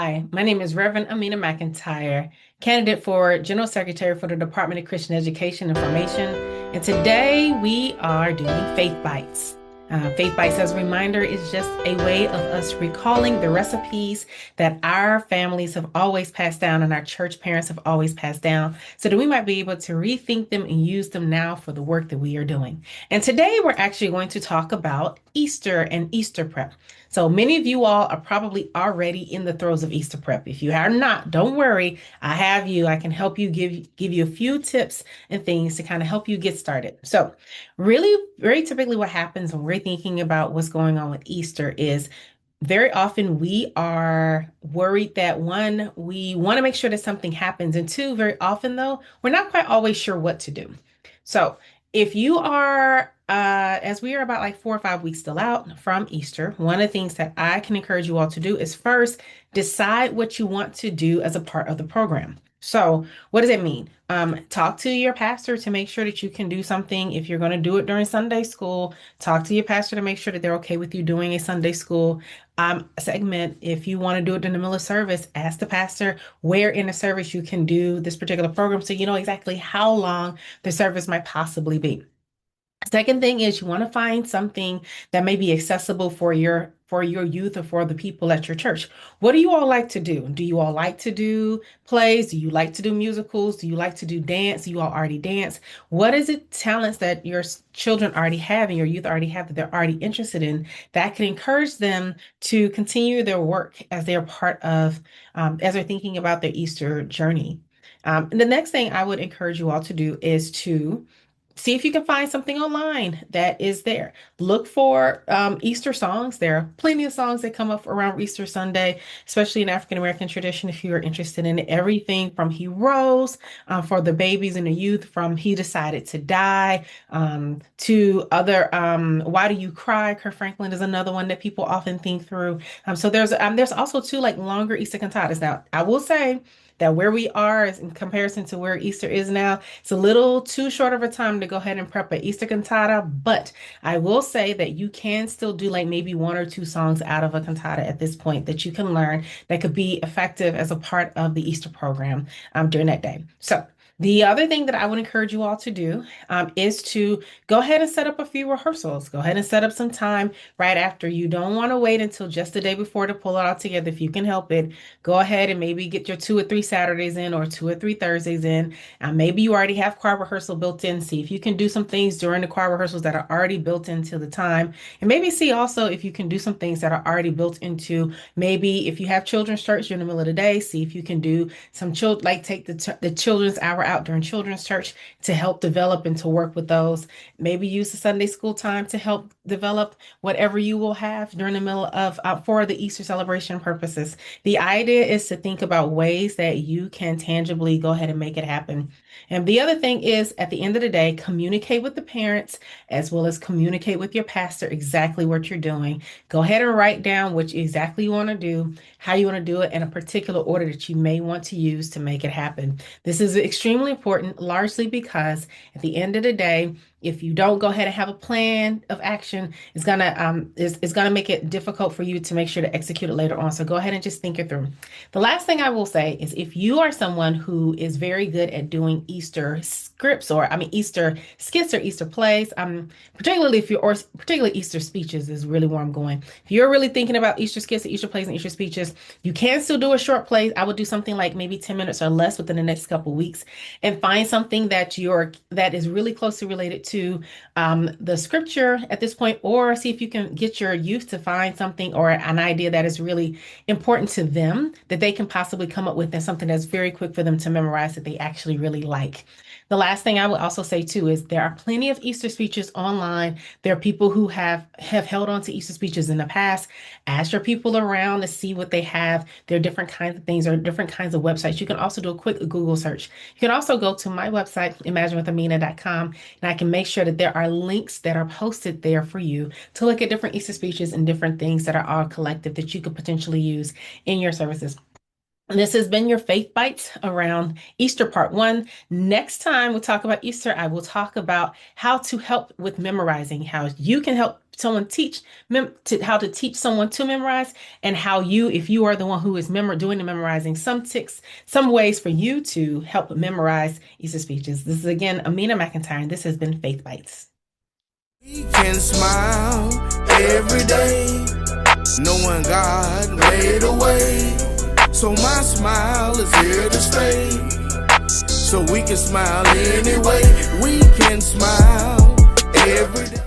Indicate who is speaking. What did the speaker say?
Speaker 1: Hi, my name is Reverend Amina McIntyre, candidate for General Secretary for the Department of Christian Education and Formation. And today we are doing Faith Bites. Faith Bites, as a reminder, is just a way of us recalling the recipes that our families have always passed down and our church parents have always passed down so that we might be able to rethink them and use them now for the work that we are doing. And today we're actually going to talk about Easter and Easter prep. So many of you all are probably already in the throes of Easter prep. If you are not, don't worry. I have you. I can help you give you a few tips and things to kind of help you get started. So really, very typically what happens when we're thinking about what's going on with Easter is very often we are worried that one, we want to make sure that something happens, and two, very often though, we're not quite always sure what to do. So if you are, as we are about like 4 or 5 weeks still out from Easter, one of the things that I can encourage you all to do is first decide what you want to do as a part of the program. So, what does it mean? Talk to your pastor to make sure that you can do something. If you're going to do it during Sunday school, talk to your pastor to make sure that they're okay with you doing a Sunday school segment. If you want to do it in the middle of service, ask the pastor where in the service you can do this particular program so you know exactly how long the service might possibly be. Second thing is you want to find something that may be accessible for your youth or for the people at your church. What do you all like to do? Do you all like to do plays? Do you like to do musicals? Do you like to do dance? Do you all already dance? What is it talents that your children already have and your youth already have that they're already interested in that can encourage them to continue their work as they're part of as they're thinking about their Easter journey? And the next thing I would encourage you all to do is to see if you can find something online that is there. Look for Easter songs. There are plenty of songs that come up around Easter Sunday, especially in African American tradition. If you are interested in everything from He Rose for the babies and the youth, from He Decided to Die to other Why Do You Cry? Kirk Franklin is another one that people often think through. So there's also two like longer Easter cantatas. Now I will say that where we are is in comparison to where Easter is now, it's a little too short of a time to go ahead and prep an Easter cantata, but I will say that you can still do like maybe one or two songs out of a cantata at this point that you can learn that could be effective as a part of the Easter program during that day. So the other thing that I would encourage you all to do is to go ahead and set up a few rehearsals. Go ahead and set up some time right after. You don't want to wait until just the day before to pull it all together. If you can help it, go ahead and maybe get your 2 or 3 Saturdays in or 2 or 3 Thursdays in. Maybe you already have choir rehearsal built in. See if you can do some things during the choir rehearsals that are already built into the time. And maybe see also if you can do some things that are already built into maybe if you have children's church during the middle of the day, see if you can do some like take the children's hour out during children's church to help develop and to work with those. Maybe use the Sunday school time to help develop whatever you will have during the middle of for the Easter celebration purposes. The idea is to think about ways that you can tangibly go ahead and make it happen. And the other thing is, at the end of the day, communicate with the parents as well as communicate with your pastor exactly what you're doing. Go ahead and write down what exactly you want to do, how you want to do it, and a particular order that you may want to use to make it happen. This is extremely important, largely because at the end of the day, if you don't go ahead and have a plan of action, it's gonna make it difficult for you to make sure to execute it later on. So go ahead and just think it through. The last thing I will say is if you are someone who is very good at doing Easter scripts or I mean Easter skits or Easter plays, particularly if you're or particularly Easter speeches is really where I'm going. If you're really thinking about Easter skits, Easter plays, and Easter speeches, you can still do a short play. I would do something like maybe 10 minutes or less within the next couple of weeks and find something that is really closely related to the scripture at this point, or see if you can get your youth to find something or an idea that is really important to them that they can possibly come up with and something that's very quick for them to memorize that they actually really like. The last thing I would also say too is there are plenty of Easter speeches online. There are people who have held on to Easter speeches in the past. Ask your people around to see what they have. There are different kinds of things or different kinds of websites. You can also do a quick Google search. You can also go to my website, imaginewithamina.com, and I can make sure that there are links that are posted there for you to look at different Easter speeches and different things that are all collective that you could potentially use in your services. This has been your Faith Bites around Easter Part 1. Next time we'll talk about Easter, I will talk about how to help with memorizing, how you can help someone how to teach someone to memorize, and how you, if you are the one who is doing the memorizing, some ways for you to help memorize Easter speeches. This is again Amina McIntyre, and this has been Faith Bites.
Speaker 2: We can smile every day, knowing God made a way. So my smile is here to stay, so we can smile anyway. We can smile every day.